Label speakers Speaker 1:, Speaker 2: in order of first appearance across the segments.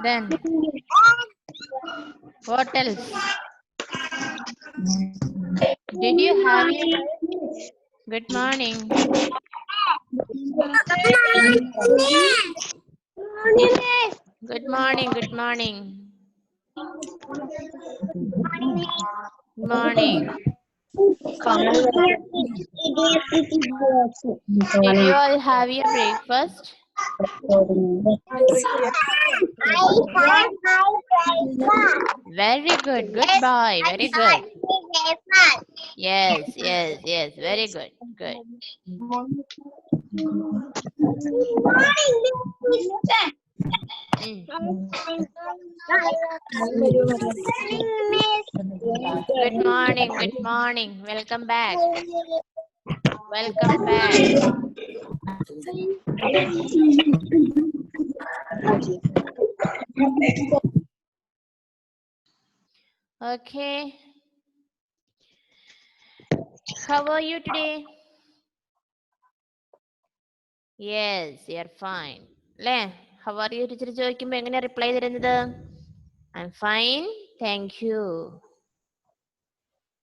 Speaker 1: Then what else? Did you have a good morning? Good morning, good morning. Good morning. Did you all have your breakfast? Very good. Good boy. Very good. Yes, yes, yes. Very good. Good. Good morning. Good morning. Welcome back. Welcome back. Okay. How are you today? Yes, you're fine. Le, how are you? Teacher ചോദിക്കുമ്പോൾ എങ്ങനെ reply തരുന്നത്? I'm fine. Thank you.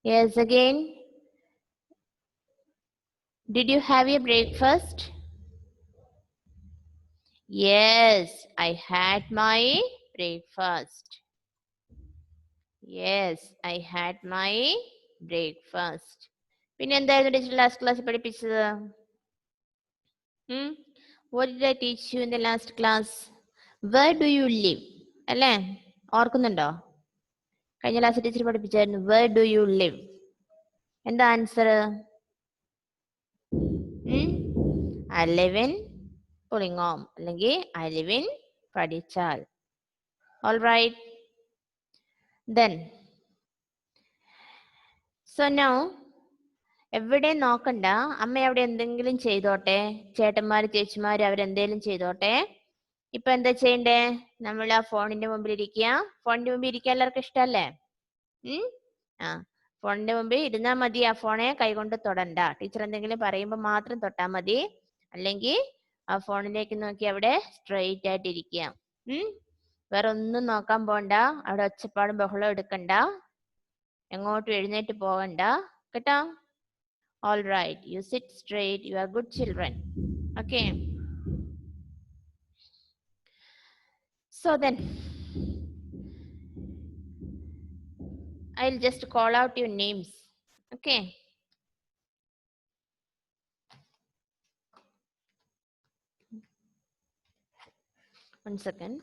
Speaker 1: Yes, again. Did you have your breakfast? Yes, I had my breakfast. Yes, I had my breakfast. പിന്നെ എന്തായിരുന്നു teacher last class പഠിപ്പിച്ചത്? What did I teach you in the last class? Where do you live? അല്ലേ? ഓർക്കുന്നുണ്ടോ? കഴിഞ്ഞ class teacher പഠിപ്പിച്ചായിരുന്നു. Where do you live? എന്താ answer? I live in Pulingome അല്ലെങ്കിൽ I live in പടിച്ചാൽ. All right. Then so now എവിടെ നോക്കണ്ട, അമ്മ അവിടെ എന്തെങ്കിലും ചെയ്തോട്ടെ, ചേട്ടന്മാര് ചേച്ചിമാര് അവരെന്തേലും ചെയ്തോട്ടെ. ഇപ്പൊ എന്താ ചെയ്യണ്ടേ? നമ്മൾ ആ ഫോണിന്റെ മുമ്പിൽ ഇരിക്കുക. ഫോണിന്റെ മുമ്പിൽ ഇരിക്കാൻ എല്ലാവർക്കും ഇഷ്ടല്ലേ? ഫോണിന്റെ മുമ്പിൽ ഇരുന്നാ മതി. ആ ഫോണെ കൈകൊണ്ട് തൊടണ്ട. ടീച്ചർ എന്തെങ്കിലും പറയുമ്പോൾ മാത്രം തൊട്ടാ മതി. അല്ലെങ്കിൽ ആ ഫോണിലേക്ക് നോക്കി അവിടെ സ്ട്രെയിറ്റ് ആയിട്ട് ഇരിക്കുക. വേറെ ഒന്നും നോക്കാൻ പോണ്ട. അവിടെ ഒച്ചപ്പാടും ബഹളം എടുക്കണ്ട. എങ്ങോട്ടും എഴുന്നേറ്റ് പോകണ്ട കേട്ടോ. All right, you sit straight. You are good children. Okay. So then, I'll just call out your names. Okay. One second.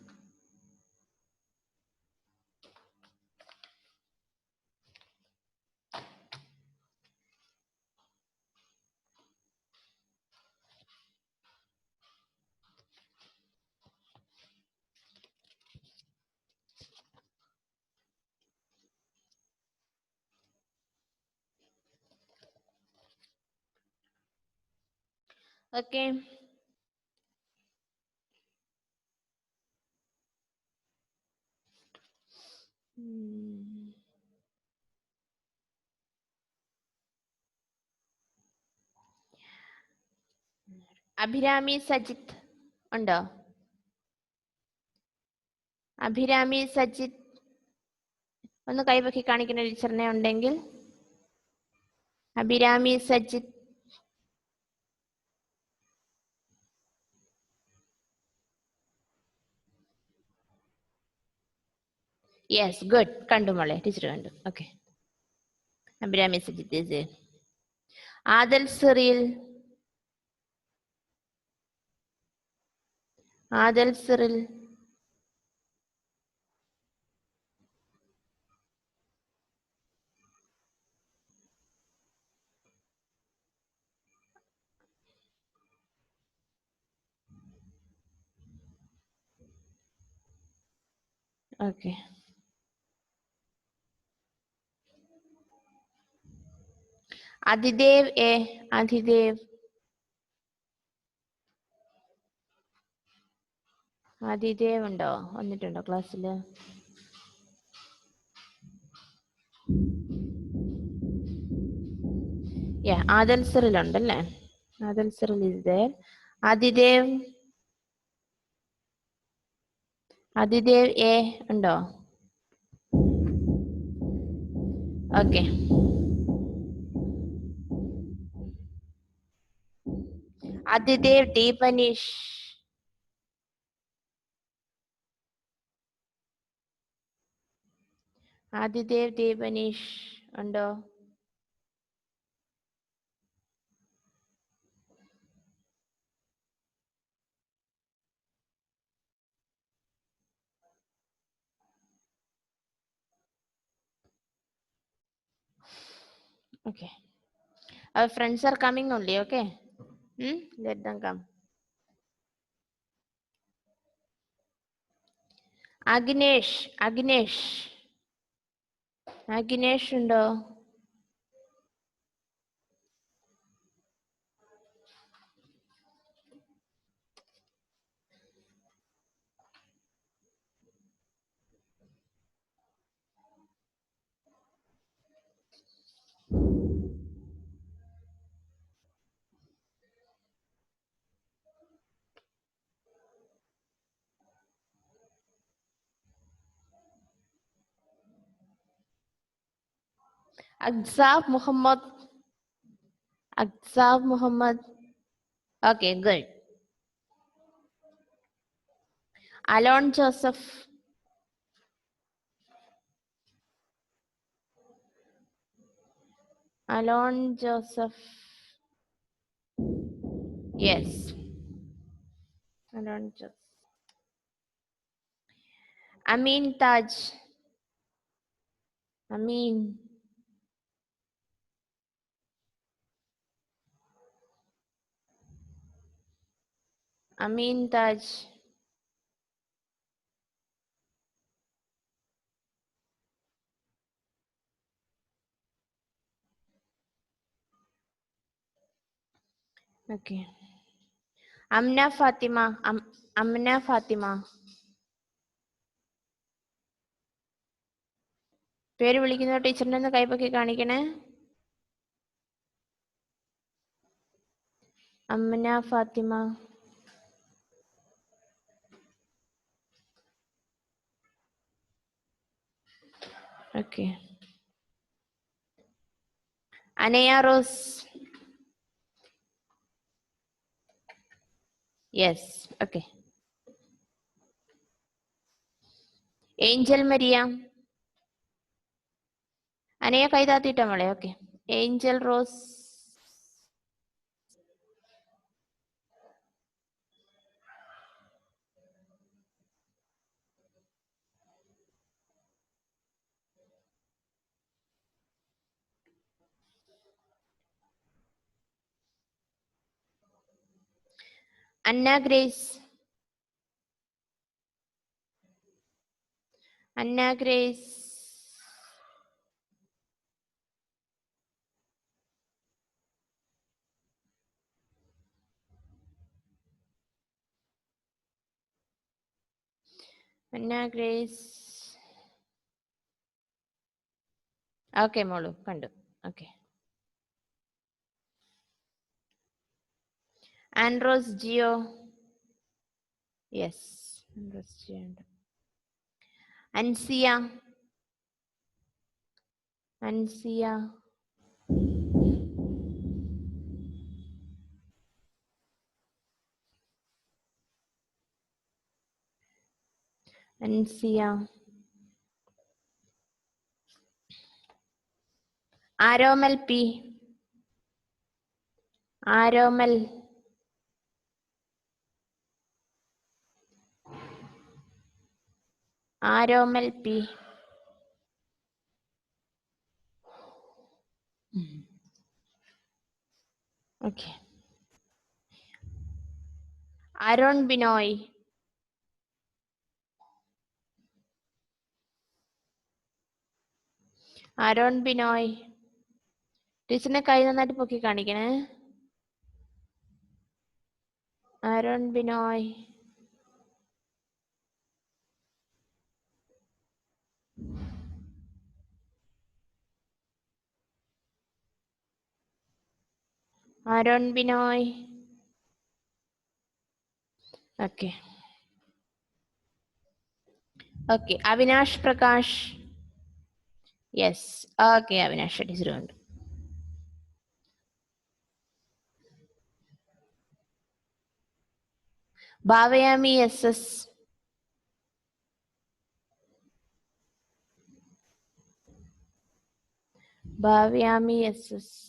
Speaker 1: Okay. Abhirami Sajith ഉണ്ടോ? അഭിരാമി സജിത്ത് ഒന്ന് കൈപൊക്കി കാണിക്കുന്ന ടീച്ചറിനെ ഉണ്ടെങ്കിൽ. അഭിരാമി സജിത്ത്. Yes, good. കണ്ടു മോളെ, ടീച്ചർ കണ്ടു. Okay. Abhirami Sajith. Adil Cyril. Adil Cyril. Okay. Adidev A. Adidev. Adidev ഉണ്ടോ? വന്നിട്ടുണ്ടോ ക്ലാസ്സില്? ആദൽ സിറിലുണ്ടല്ലേ? Adil Cyril is there. Adidev A ഉണ്ടോ? Okay. Adidev Deepanish. Adidev Deepanish ഉണ്ടോ? Okay. Our friends are coming only, okay? Let them come. Agnesh ഉണ്ടോ? Aksab Muhammad. Okay, good. Alon Joseph. Yes. Alon Joseph. Amin Taj. Amin Taj. Okay. Amna Fatima. പേര് വിളിക്കുന്ന ടീച്ചറിനെ ഒന്ന് കൈപ്പൊക്കി കാണിക്കണേ. Amna Fathima. Okay. Anaya Rose. Yes. Okay. Angel Maria. Anaya കൈ താത്തിയിട്ടാ മോളെ. Okay. Angel Rose. Anna Grace. Okay മോളു കണ്ടു. Okay. Andros Jio. Yes. Andros Jio ഉണ്ട്. അൻസിയ. ആരോമൽ പി. ഓക്കെ. അരുൺ ബിനോയ്. ടീച്ചറിനെ കൈ നന്നായിട്ട് പൊക്കി കാണിക്കണേ. Arun Binoy. Aaron Binoy. Okay. Okay. Avinash Prakash. Yes. Okay, Avinash, it is ruined. Bhavayami SS. Bhavayami SS.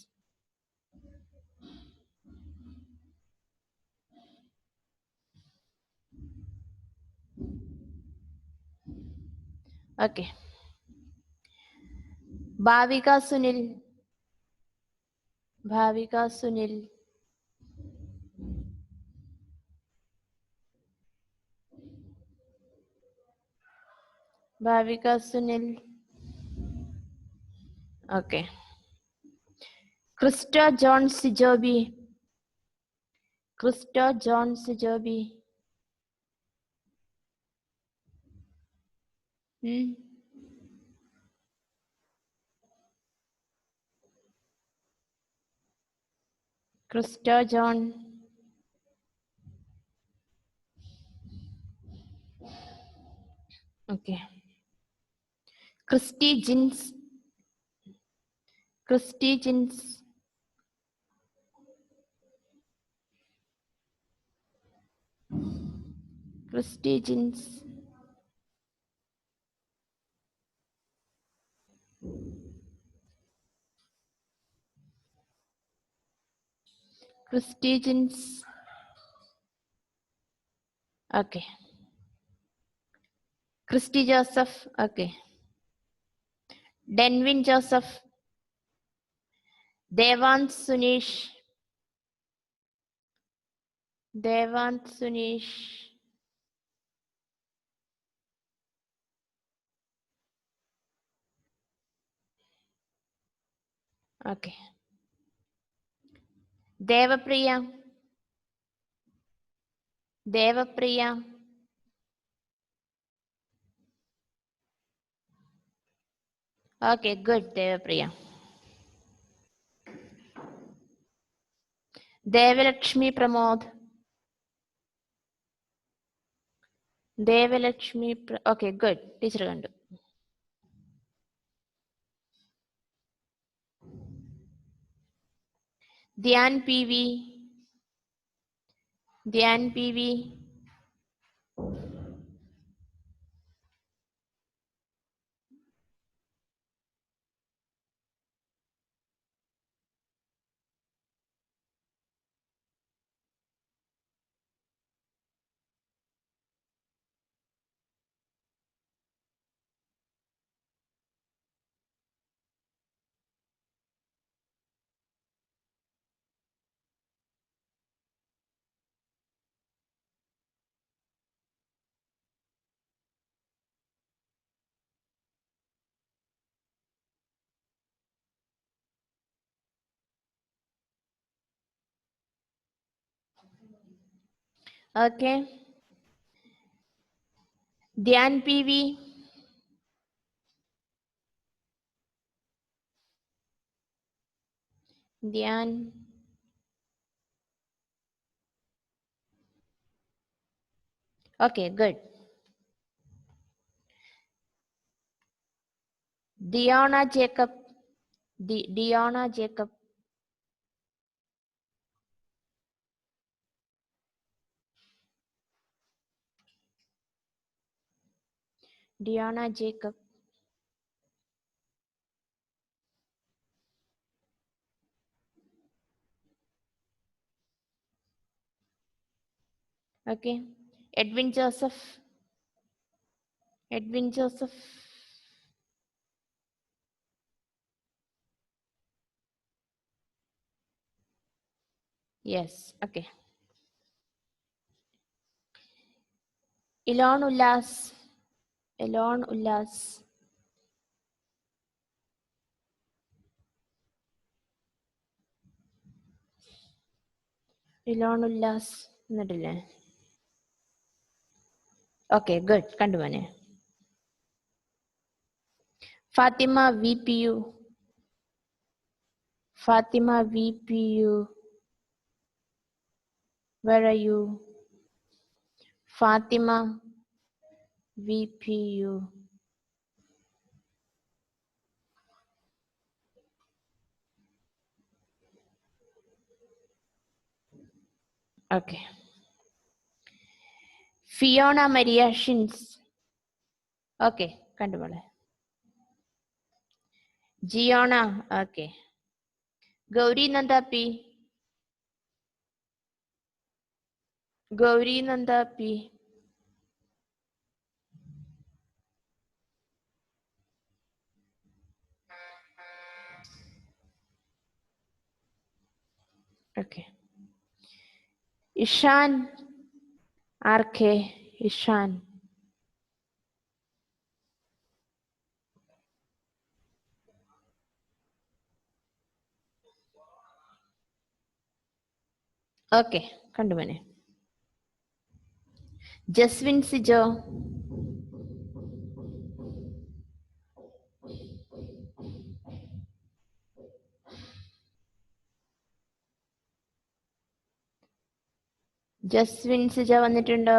Speaker 1: Okay. Bhavika Sunil. Bhavika Sunil. Bhavika Sunil. Okay. Krista John Sijobi. Krista John Sijobi. Krista John. Okay. Christy Jins. Christy Jins. Christy Jins. Christy Jins. Okay. Christy Joseph. Okay. Denvin Joseph. Devant Sunish. Devant Sunish. Okay. Devapriya. Devapriya. Okay, good, Devapriya. Devalakshmi Pramod. Devalakshmi. Okay, good. Teacher Gandu. Dhyan PV. Dhyan PV. Okay. Dhyan PV. Dhyan. Okay, good. Diana Jacob. Diana Jacob. Diana Jacob. Okay. Edwin Joseph. Edwin Joseph. Yes. Okay. Elon Ullas. Elon Ullas. Elon Ullas. എന്നിട്ടില്ലേ? Okay, good. കണ്ടുപോനെ. Fatima VPU. Fatima VPU. Where are you? Fatima, VPU. Okay. Fiona Maria Shins. Okay, കണ്ടുപോലെ. Giona, okay. Gauri Nanda P. Gauri Nanda P. Okay. Ishan, RK, Ishan. Okay, കണ്ടുപോലെ. Jaswin Sijo. Jaswin Sijo വന്നിട്ടുണ്ടോ?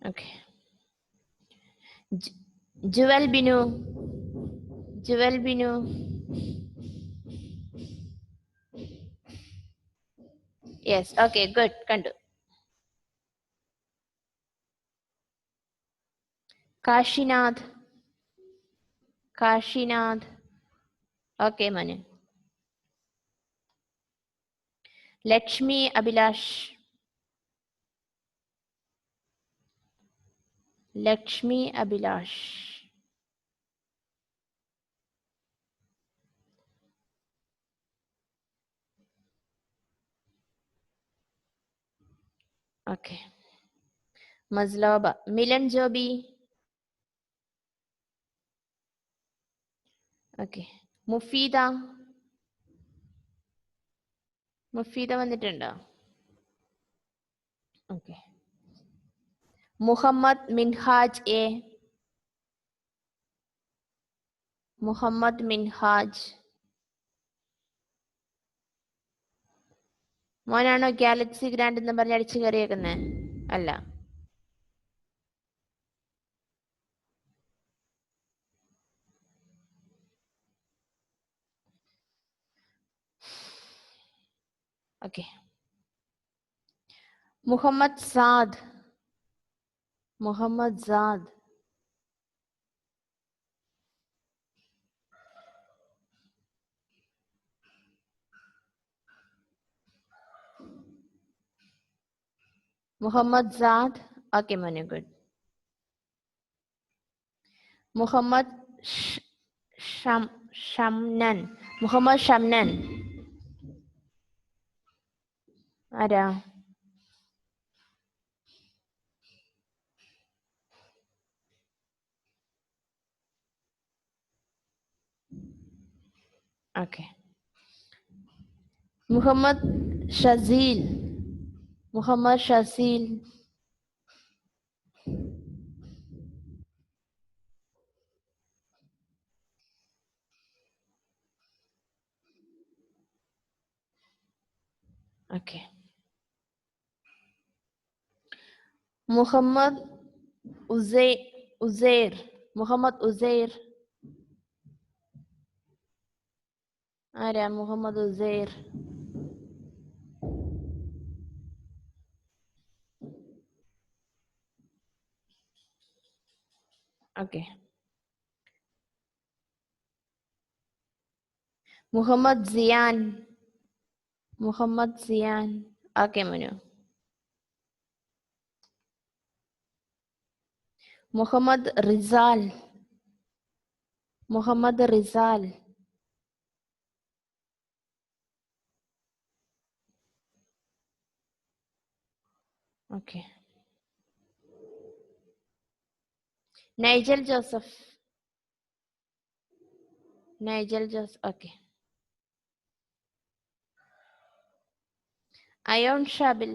Speaker 1: Okay. Jewel Binu. Jewel Binu. Yes, okay, good. കണ്ടു. Kashinath. Kashinath. Okay, Manu. Lakshmi Abhilash. Lakshmi Abhilash. Okay. Mazlaba. Milan Jobi. Okay. Mufida. Mufida വന്നിട്ടുണ്ടോ? Okay. Muhammad Minhaj A. Muhammad Minhaj. മോനാണോ Galaxy Grand എന്ന് പറഞ്ഞ് അടിച്ചു കയറിയേക്കുന്നേ? അല്ല. Okay. Muhammad Saad. Muhammad Saad. Muhammad Saad. Okay, Manu, good. Muhammad Shamnan. Muhammad Shamnan. ആരാ? Okay. Muhammad Shazil. Muhammad Shazil. Okay. Muhammad Uzair. Muhammad Uzair. ആരാ Muhammad Uzair? Okay. Muhammad Ziyan. Muhammad Ziyan. Okay Manu. Muhammad Rizal. Muhammad Rizal. Okay. Nigel Joseph. Nigel Joseph. Okay. Ayon Shabil.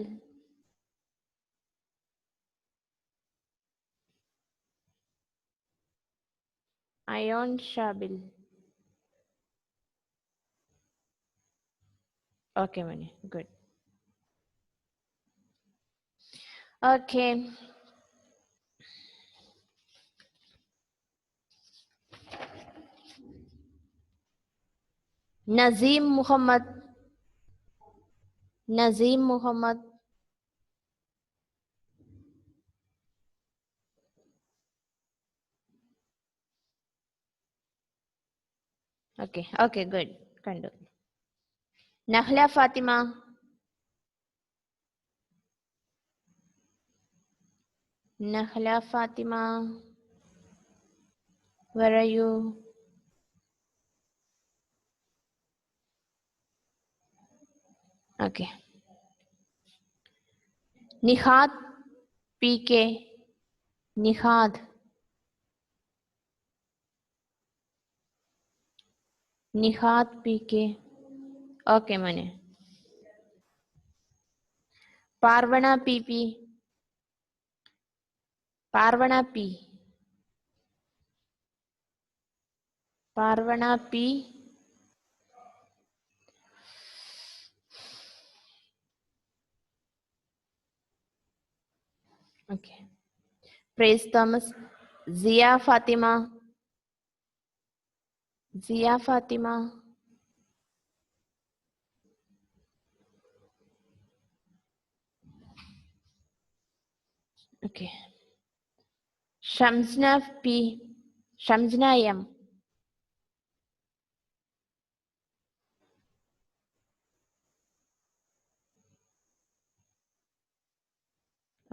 Speaker 1: Ayon Shabil. Okay, Mani. Good. Okay. Nazim Muhammad. Nazim Muhammad. Okay. Okay, good. Kandu. Nahla Fatima. Nahla Fatima. Where are you? Okay. Nihad PK. Nihad. Nihad PK. Okay, Mani. Parvana PP. Parvana P. Parvana P. Okay. Praise Thomas. Zia Fatima. Zia Fatima. Okay. Shamsna P. Shamsna M.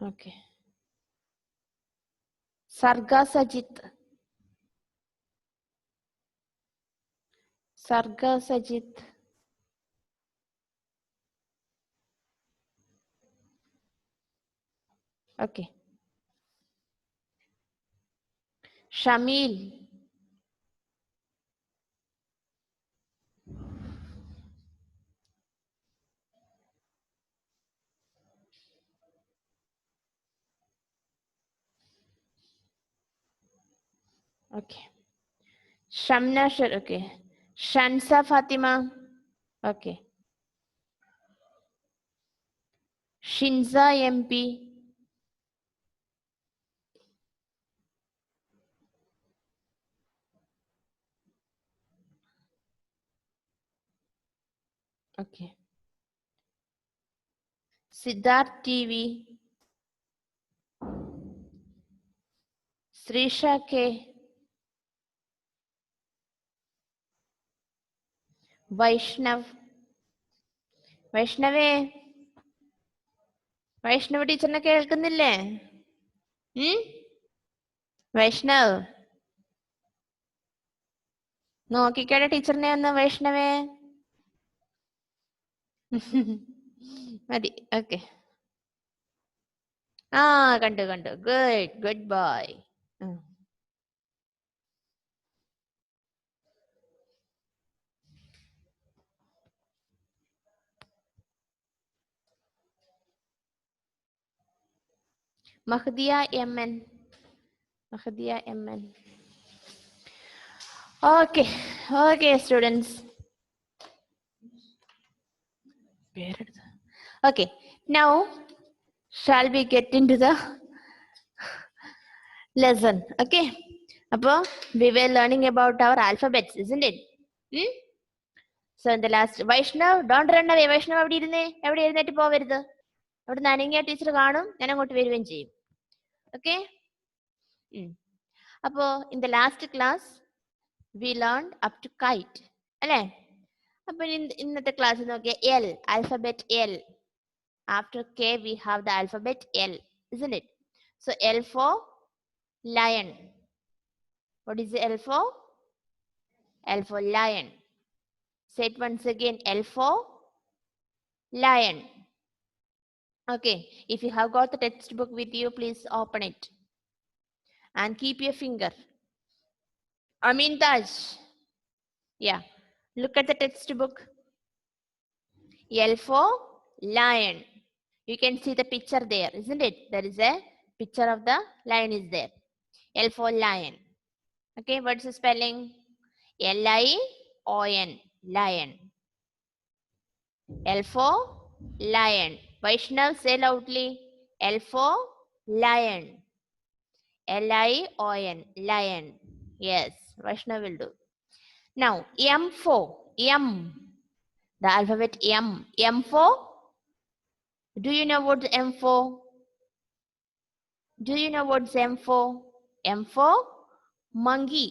Speaker 1: Okay. Sarga Sajit. Sarga Sajit. Okay. Shamil. Okay. Shamna Shar. Okay. Shansa Fatima. Okay. Shinza MP. Okay. Siddharth TV. Srisha K. Vaishnav. വൈഷ്ണവേ വൈഷ്ണവ് ടീച്ചറിനെ കേൾക്കുന്നില്ലേ? വൈഷ്ണവ് നോക്കിക്കേടെ ടീച്ചറിനെ ഒന്ന് വൈഷ്ണവേ. മതി. Okay. ആ കണ്ടു കണ്ടു. Good good boy. Mahdiya M N. Mahdiya M N. Okay okay students. പേരെടുത്ത്. Okay, now shall we get into the lesson. Okay, അപ്പോ we were learning about our alphabets, isn't it? So in the last, Vaishnav, don't run away. Vaishnav അവിടെ ഇരുന്നേ, എവിടെ എഴുന്നേറ്റ് പോവരുത്. അവിടെ നനങ്ങിയ teacher കാണും, ഞാൻ അങ്ങോട്ട് വരികയും ചെയ്യും. ഓക്കെ. അപ്പോ in the last class we learned up to kite, അല്ലേ? അപ്പൊ ഇന്നത്തെ class Nokia L, alphabet L. After K we have the alphabet L, isn't it? So L for lion. What is L for? L for lion. Say it once again. L for lion. Okay, if you have got the textbook with you, please open it and keep your finger. Amin Taj. Yeah, look at the textbook. L for lion. You can see the picture there, isn't it? There is a picture of the lion is there. L for lion. Okay, what's the spelling? Lion, lion. L for lion. Vaishnav, say loudly. L for lion. Lion. Lion. Yes, Vaishnav will do. Now, M for M. The alphabet M. M for? Do you know what's M for? Do you know what's M for? M for monkey.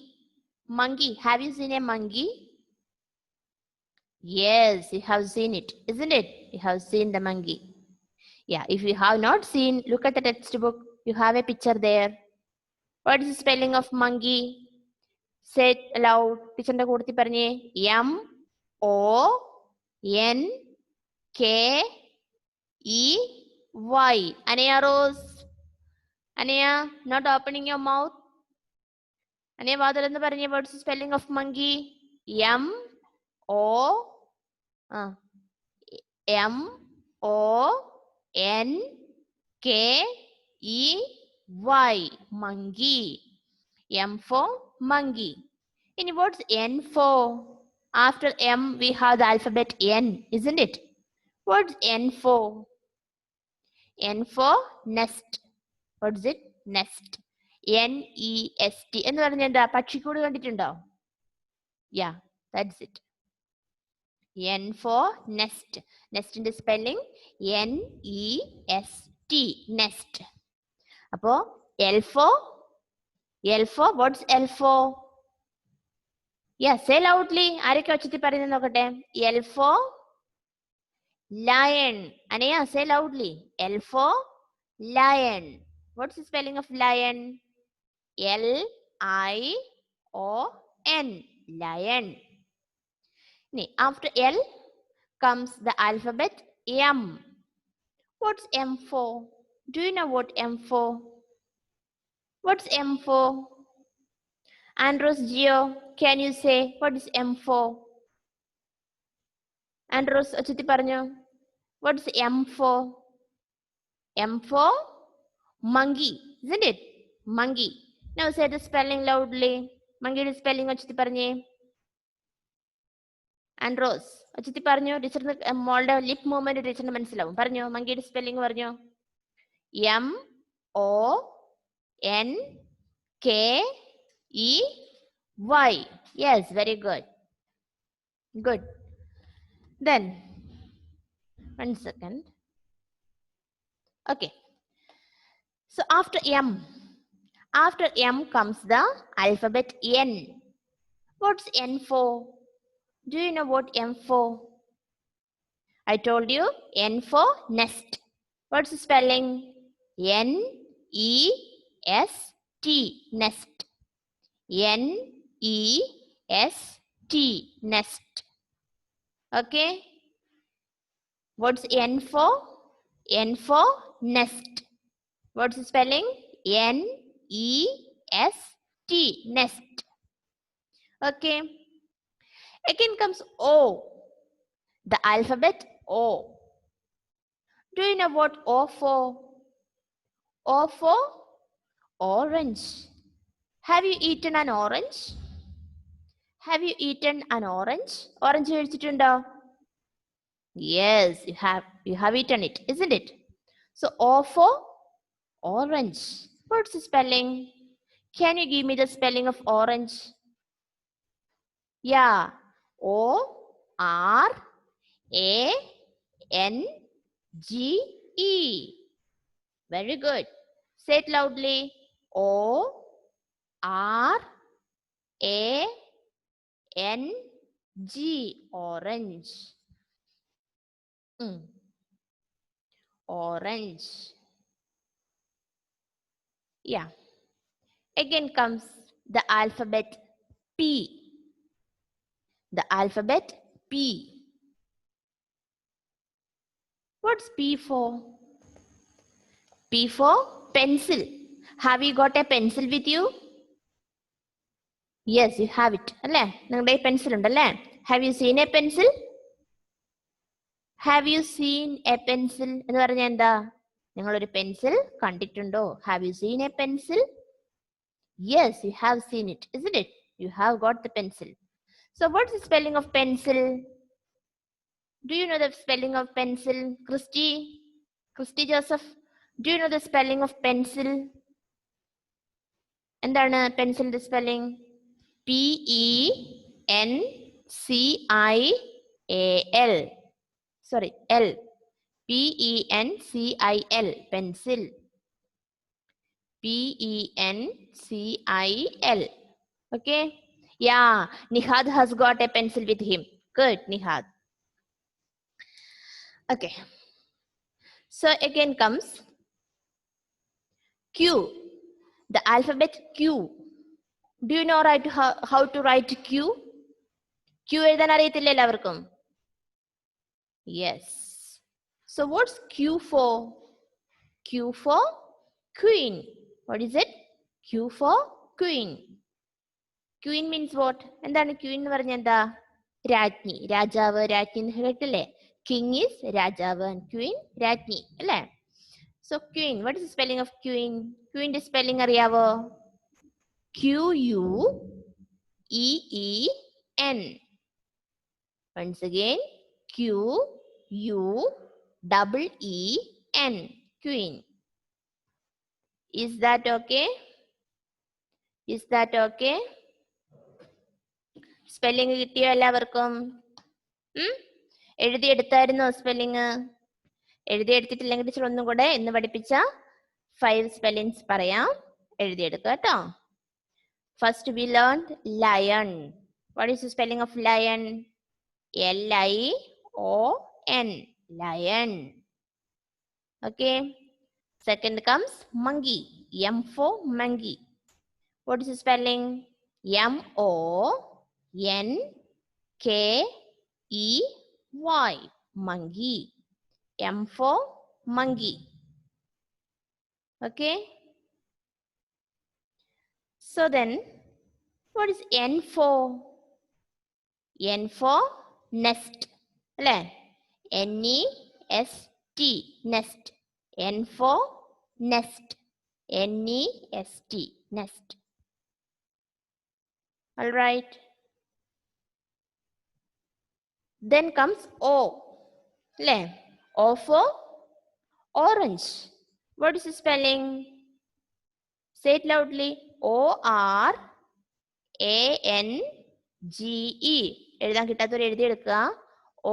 Speaker 1: Monkey. Have you seen a monkey? Yes, you have seen it, isn't it? You have seen the monkey. Yeah, if you have not seen, look at the textbook. You have a picture there. What is the spelling of monkey? Say it aloud. Teacher കൂടത്തി പറഞ്ഞേ. M-O-N-K-E-Y. Anaya Rose. Anaya, not opening your mouth. Anaya വാതിലെന്ന് പറഞ്ഞേ. What's the spelling of monkey? M-O-N-K-E-Y. Monkey. M for monkey. And what's N for? After M, we have the alphabet N, isn't it? What's N for? N for nest. What's it? Nest. N-E-S-T. എന്ന് പറഞ്ഞാൽ എന്താ? പക്ഷിക്കൂട് കണ്ടിട്ടുണ്ടോ? Yeah, that's it. N for nest. Nest in the spelling N-E-S-T. Nest. അപ്പോ L for? What's L for? Yeah, say loudly. ആരൊക്കെ ഒച്ചത്തിൽ പറയുന്നത് നോക്കട്ടെ. L for lion. Anaya, say loudly. L for lion. What's the spelling of lion? L-I-O-N. Lion. After L comes the alphabet M. What's M for? Do you know what M for? What's M for? Andros Gio, can you say what is M for? Andros Achiti Parnyo, what's M for? M for monkey, isn't it? Monkey. Now say the spelling loudly. Monkey is spelling Achiti Parnye. Andros Achiti Parnyo, teacher molde lip movement teacher മനസ്സിലാവും. പറഞ്ഞോ monkey spelling പറഞ്ഞോ. M-O-N-K-E-Y. Yes, very good. Good. Then, 1 second. Okay. So after M comes the alphabet N. What's N for? Do you know what M for? I told you N for nest. What's the spelling? N-E-S-T. Nest. N-E-S-T. Nest. Okay. What's N for? N for nest. What's the spelling? N-E-S-T. Nest. Okay. Again comes O. The alphabet O. Do you know what O for? O for orange. Have you eaten an orange? Have you eaten an orange? Orange കഴിച്ചിട്ടുണ്ടോ? Yes, you have eaten it, isn't it? So O for orange. What's the spelling? Can you give me the spelling of orange? Yeah, O-R-A-N-G-E. Very good. Say it loudly. O-R-A-N-G. Orange. Orange. Yeah. Again comes the alphabet P. The alphabet P. What's P for? P for pencil. Have you got a pencil with you? Yes, you have it. അല്ലേ? നിങ്ങളുടെ pencil ഉണ്ടല്ലേ? Have you seen a pencil? Have you seen a pencil? എന്ന് പറഞ്ഞാൽ എന്താ? നിങ്ങളൊരു pencil കണ്ടിട്ടുണ്ടോ? Have you seen a pencil? Yes, you have seen it, isn't it? You have got the pencil. So what's the spelling of pencil? Do you know the spelling of pencil? Christy Joseph, do you know the spelling of pencil? എന്താണ് പെൻസിലിന്റെ spelling? PENCIAL. Sorry, L. PENCIL. Pencil. PENCIL. Okay. Yeah, Nihad has got a pencil with him. Good, Nihad. Okay. So again comes Q. The alphabet Q. Do you know how to write Q? Q എഴുതാൻ അറിയത്തില്ല എല്ലാവർക്കും? Yes. So what's Q for? Q for queen. What is it? Q for queen. Queen means what? എന്താണ് queen എന്ന് പറഞ്ഞാൽ എന്താ? രാജ്ഞി, രാജാവ്, രാജ്ഞി എന്ന് കേട്ടില്ലേ? King is രാജാവ് and queen രാജ്ഞി അല്ലേ? So queen, what is the spelling of queen? Queen ന്റെ spelling അറിയാവോ? QUEEN. Once again, QUEEN. Queen. Is that okay? Is that okay? Spelling കിട്ടിയോ എല്ലാവർക്കും? എഴുതിയെടുത്തായിരുന്നോ സ്പെല്ലിങ്? എഴുതിയെടുത്തിട്ടില്ലെങ്കിൽ ടീച്ചർ ഒന്നും കൂടെ ഇന്ന് പഠിപ്പിച്ച 5 spellings പറയാം, എഴുതിയെടുക്കുക കേട്ടോ. First we learned lion. What is the spelling of lion? LION. Lion. Okay. Second comes monkey. M for monkey. What is the spelling? MONKEY. Monkey. M for monkey. Okay. So then, what is N for? N for nest. NEST. Nest. N for nest. NEST. Nest. All right. Then comes O. O for orange. What is the spelling? Say it loudly. ORANGE. എഴുതാൻ കിട്ടാത്തവർ എഴുതിയെടുക്കുക.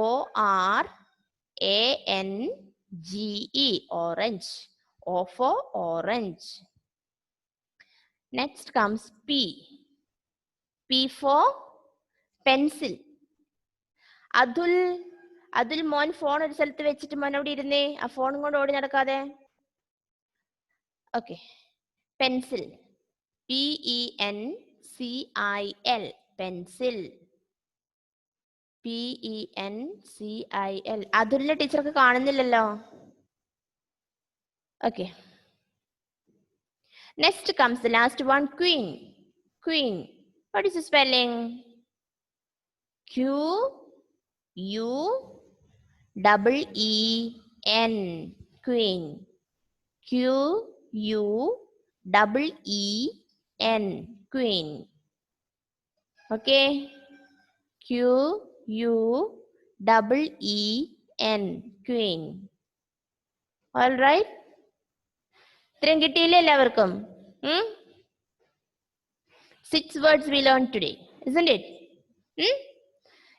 Speaker 1: ORANGE. Orange. O for orange. Next comes P. P for pencil. Atul മോൻ phone ഒരു സ്ഥലത്ത് വെച്ചിട്ട് മോൻ അവിടെ ഇരുന്നേ. ആ ഫോണും കൊണ്ട് ഓടി നടക്കാതെ. Okay. Pencil. PENCIL. Pencil. PENCIL. അതുലിന്റെ ടീച്ചർക്ക് കാണുന്നില്ലല്ലോ. Okay. Next comes the last one, queen. Queen. What is the spelling? QUEEN. Queen. QUEEN. Queen. Okay. QUEEN. Queen. All right. ഇത്രയും കിട്ടിയില്ലേ എല്ലാവർക്കും? 6 words we learned today, isn't it?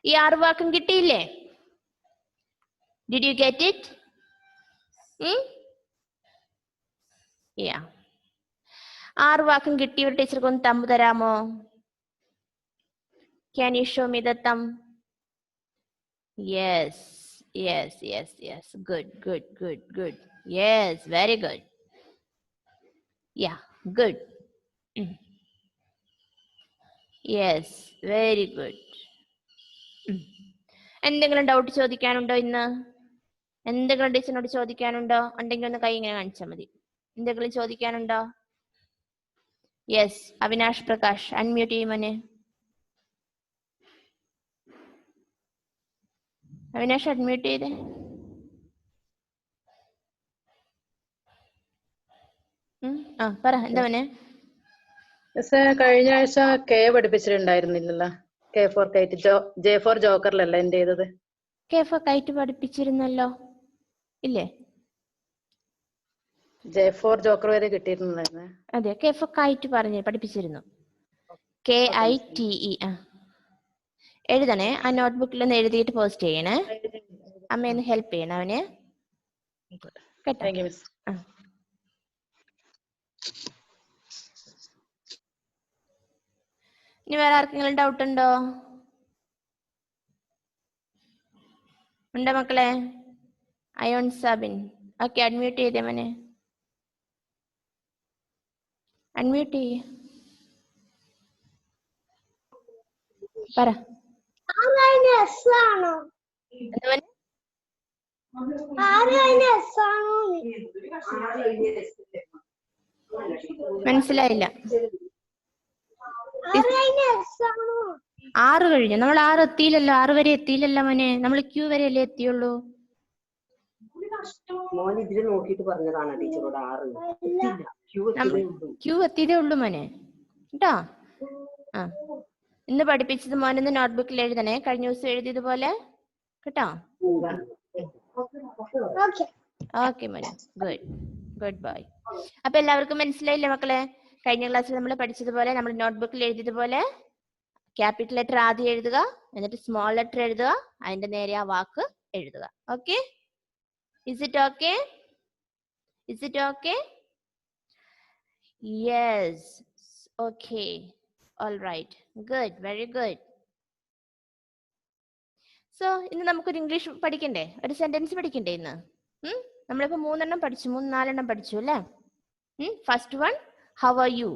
Speaker 1: ഈ 6 വാക്കും കിട്ടിയില്ലേ? Did you get it? Yeah. 6 വാക്കും കിട്ടിയ ഒരു ടീച്ചർക്ക് ഒന്ന് തമ്പ് തരാമോ? Can you show me the thumb? Yes. Good. Yes, very good. Yeah, good. Yes, very good. എന്തെങ്കിലും ഡൗട്ട് ചോദിക്കാനുണ്ടോ ഇന്ന്? എന്തെങ്കിലും ടീച്ചറിനോട് ചോദിക്കാനുണ്ടോ? ഉണ്ടെങ്കിൽ ഒന്ന് കൈ ഇങ്ങനെ കാണിച്ചാൽ മതി. എന്തെങ്കിലും ചോദിക്കാനുണ്ടോ? യെസ്, അവിനാഷ് പ്രകാശ് അൺമ്യൂട്ട് ചെയ്യുമോനെ. അവിനാഷ് അൺമ്യൂട്ട് ചെയ്തേ. പറ, എന്താ മോനെ?
Speaker 2: കഴിഞ്ഞ ആഴ്ച കെ പഠിപ്പിച്ചിട്ടുണ്ടായിരുന്നില്ലല്ലോ. K for kite, J for joker അല്ല എന്റെ ചെയ്തത്.
Speaker 1: K for kite പഠിപ്പിച്ചിരുന്നല്ലോ ഇല്ലേ?
Speaker 2: J4 ജോക്കർ വരെ കിട്ടിയിരുന്നല്ലേ?
Speaker 1: അതെ, K for kite പഠിപ്പിച്ചിരുന്നു. KITE. എഴുതണേ, ആ നോട്ട്ബുക്കിൽ ഒന്ന് എഴുതിയിട്ട് പോസ്റ്റ് ചെയ്യണേ. അമ്മയൊന്ന് ഹെൽപ്പ് ചെയ്യണേ അവന് കേട്ടോ. ഇനി വേറെ ആർക്കെങ്കിലും ഡൗട്ട് ഉണ്ടോ? ഉണ്ടോ മക്കളെ? അയോൺ സാബിൻ, ഓക്കെ, അൺമ്യൂട്ട് ചെയ്തേ മോനെ, അൺമ്യൂട്ട് ചെയ്യ. പറ. മനസ്സിലായില്ല. 6 കഴിഞ്ഞു. നമ്മൾ 6 എത്തിയില്ലല്ലോ, 6 വരെ എത്തിയില്ലല്ലോ മോനെ, നമ്മൾ Q വരെ അല്ലേ എത്തിയുള്ളൂ. Q എത്തിയതേ ഉള്ളൂ മോനെ കേട്ടോ. ഇന്ന് പഠിപ്പിച്ചത് മോനൊന്ന് നോട്ട്ബുക്കിൽ എഴുതണേ, കഴിഞ്ഞ ദിവസം എഴുതിയതുപോലെ കേട്ടോ. ഓക്കെ മോനെ, ഗുഡ് ബൈ. അപ്പൊ എല്ലാവർക്കും മനസ്സിലായില്ലേ മക്കളെ? കഴിഞ്ഞ ക്ലാസ്സിൽ നമ്മൾ പഠിച്ചതുപോലെ, നമ്മൾ നോട്ട്ബുക്കിൽ എഴുതിയതുപോലെ ക്യാപിറ്റൽ ലെറ്റർ ആദ്യം എഴുതുക, എന്നിട്ട് സ്മോൾ ലെറ്റർ എഴുതുക, അതിന്റെ നേരെ ആ വാക്ക് എഴുതുക. Okay, is it okay? Is it okay? Yes. Okay. All right. Good. Very good. So, ഇന്ന് നമുക്കൊരു ഇംഗ്ലീഷ് പഠിക്കണ്ടേ? ഒരു സെന്റൻസ് പഠിക്കണ്ടേ ഇന്ന്? നമ്മളിപ്പോ 3 പഠിച്ചു, 4 പഠിച്ചു അല്ലേ? First one, how are you?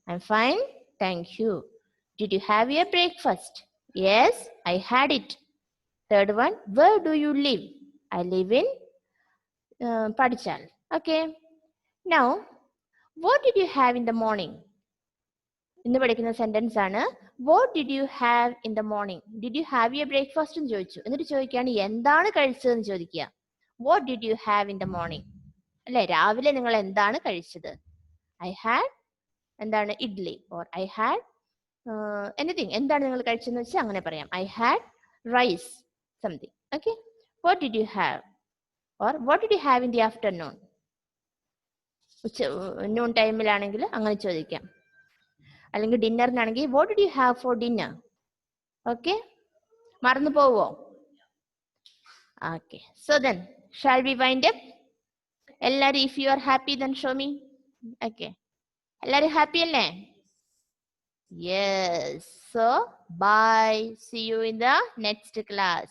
Speaker 1: I'm fine. Thank you. Did you have your breakfast? Yes, I had it. Third one, where do you live? I live in Padichal. Okay. Now, what did you have in the morning? ഇന്ന് പഠിക്കുന്ന sentence ആണ് what did you have in the morning? Did you have your breakfast എന്ന് ചോദിച്ചു. എന്നിട്ട് ചോദിക്കുകയാണ് എന്താണ് കഴിച്ചതെന്ന് ചോദിക്കുക. What did you have in the morning? അല്ലെ, രാവിലെ നിങ്ങൾ എന്താണ് കഴിച്ചത്? I had എന്താണ് idli, or I had anything. എന്താണ് നിങ്ങൾ കഴിച്ചതെന്ന് വെച്ചാൽ അങ്ങനെ പറയാം. I had rice something. Okay. What did you have? Or what did you have in the afternoon? noon ടൈമിലാണെങ്കിൽ അങ്ങനെ ചോദിക്കാം. അല്ലെങ്കിൽ ഡിന്നറിനാണെങ്കിൽ what did you have for dinner? Okay, മറന്നു പോവോ? Okay, so then shall we wind up? എല്ലാരും, if you are happy then show me. Okay, എല്ലാരും happy അല്ലേ? Yes. So bye, see you in the next class.